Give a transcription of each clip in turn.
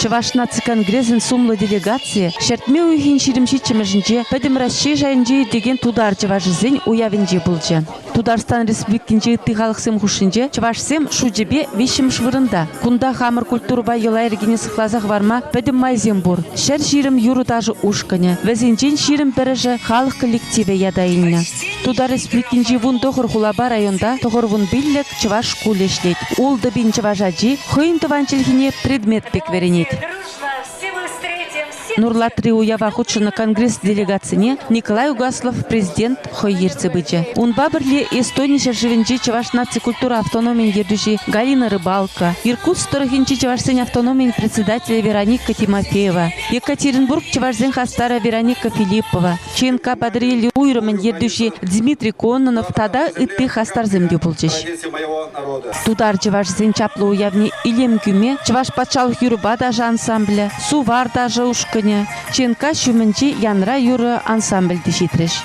Чуваш наци конгрессин сумлы делегация шертме уйхин ширимши чемежинче педем Россия жайынче деген тудар чувашызен уявинче булчы. Тударстан республикинче ытты халықсем хушинче чувашсем шужебе вишим швырында. Кунда хамыр культура йыла эргене сыхлазах варма педем майзем бур. Шер ширим юру даже ушканя. Везенчен ширим переже халық коллективе ядайыльна. Тудар республикинче вун тохор хулаба районда тохор вун биллек чуваш шкуле шлет. Улды бин чувашаджи хойын тыванчылхине предмет пек веренет. Нурлатри уява худшина конгресс делегацияне Николай Угаслов президент хойерцы бычы. Он бабырле Эстония живенчи чуваш наци культура автономии ердуши Галина Рыбалка, Иркутск торохинчи чувашсен автономии председателя Вероника Тимофеева, Екатеринбург чувашсен хастара Вероника Филиппова, ЧНК подрели уйрымен ердуши Дмитрий Кононов тада ытты хастар земде булчыш. Тудар чувашсен чаплы уявне илем күме чуваш патшалық юрба даже ансамбля, сувар даже ушка ЧНК шуменчи янра юры ансамбль дешитреш.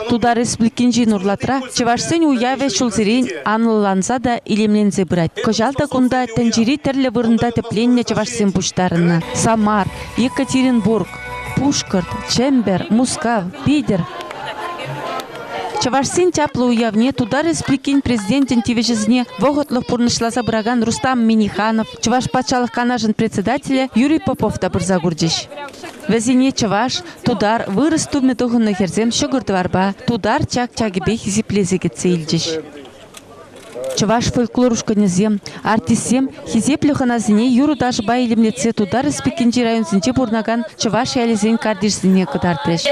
Тудар республикинчи нурлатра чувашсен уяве шулзерин анланса да илемлензе брать. Кожалта кунда тенджири терле вырында тепленне чувашсен пуштарына. Самар, Екатеринбург, Пушкарт, Чембер, Мускав, Питер. Чавашсен чаплы уявне Тудар республикин президентин тивежизне воготлых пурнышласа браган Рустам Миниханов, чуваш патшалық канажын председателя Юрий Попов табырза гурдиш. Везене чаваш Тудар вырыс туме тухынны херзем шогырдварба, Тудар чак-чагибе хизиплезе кетсе илдиш. Чаваш фольклорушканезем, артисем хизеплюханазине юру даже байлемлеце Тудар республикинчи районсенче бурнаган чаваш ялизен кардишзине кыдартреш.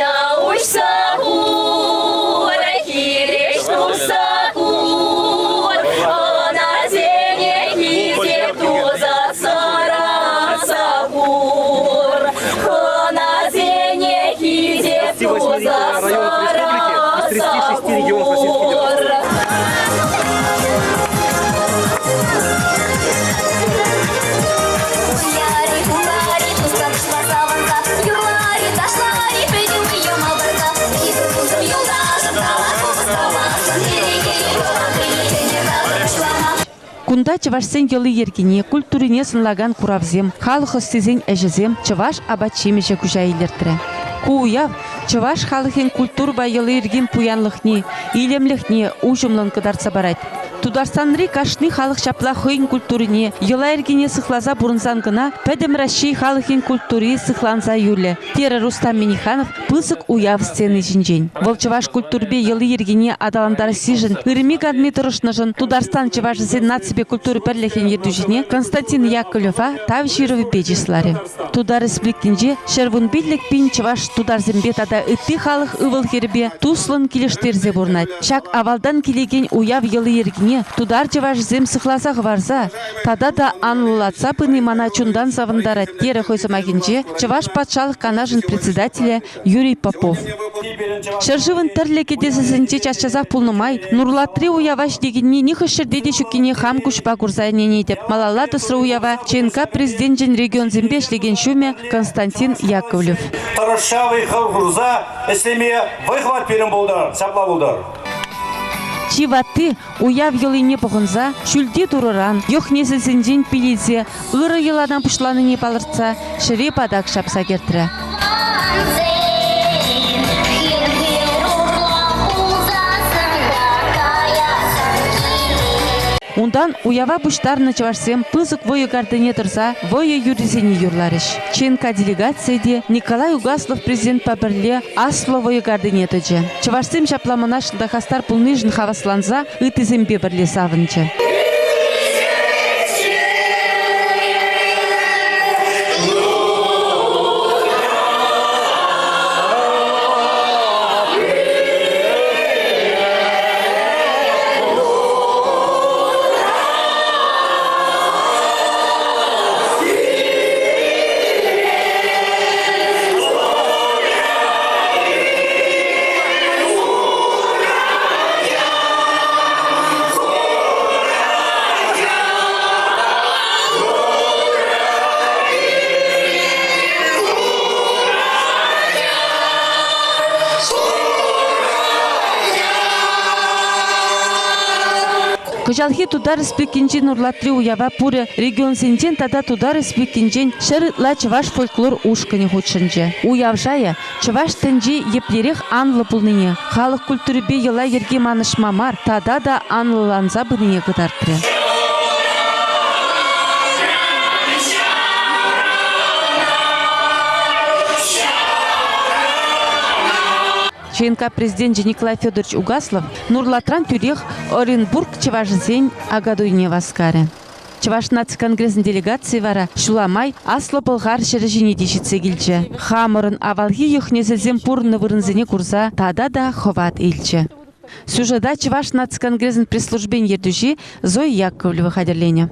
Кунда чавашсен йылы ергене, культурине сынлаган куравзем, халықы сезен әжізем, чаваш абачемеше күжа илертірі. Куяв, чаваш халықен культурба йылы ерген пуянлықне, илемліхне, ужымлын кыдарса барайд. Тударстанри кашны халық шапла хойын культурине, йыла ергене сыхлаза бурынсан гына, пәдім Россия халықен культури сыхланса юлі. Тері Рустам Миниханов пысык уяв сцены жинжен. Вол чаваш культурбе йылы ергене адаландар сижен, ырыми гадны тұрышнажын, Тударстан чаваш зен нацибе культуры пәрлехен ердужіне Константин Яковлева тавшировы бежисларе. Тудар республикинже шервун бидлік пин чаваш Тудар зембе тада ытты халық ывыл хербе туслын келештерзе бурнайд. Шак авалдан келеген уяв йылы ергене Тудар чаваш зем сыхласақ варза, тада да анлылатса пыны мана чундан савындара тері хойсамагенже чаваш патшалық канажын председателя Юрий Попов. Шыржывын тірлі кедесізінче чашчазақ пулнымай, Нурлатри уяваш дегенне нихышырдеде шүкене хам күшпа курзайнене деп. Малала тұсыры уява ЧНК президентжін регион зембеш леген шуме Константин Яковлев. Тарышшавый халқурза әслеме вайхват перім болдар, сапла болдар. Чиваты уяв йылыне бұғынза, шүлде тұрыран, йохнесізінден пилизе, ұры йыладан пұшланы не балыртса, шыре падақ шапса кертірі. Ундан уява буштарны чавашсем пызык войы гардыне тұрса, войы юризене юрларыш. ЧНК делегацияде Николай Угаслов президент пабірле асло войы гардыне төджі. Чавашсем шапламына шылдахастар пулныжын хавасланза ытызембе бірле савынчы. Кожалхи тудар спекинчен нурлатри уява пуры регион сенчен тада тудар спекинчен шырытла чываш фольклор ушкыне худшынче. Уявжая чываш тенчи еплерех анлы пулныне. Халық культурыбе йыла ерге манышмамар тада да анлыланза быныне кыдартыры. ЧНК президент Николай Федорович Угаслов нурлатран тюрех Оренбург чывашзень агадуйне васкаре. Чываш нацконгресс делегации вара шуламай асло былгар шережине дешитсе келче. Хамырын авалги юхнезезем пурны вырынзене курса тада да ховат илче. Сюжета Чываш нацконгресс пресс-службен ердужи Зоя Яковлева хадерлене.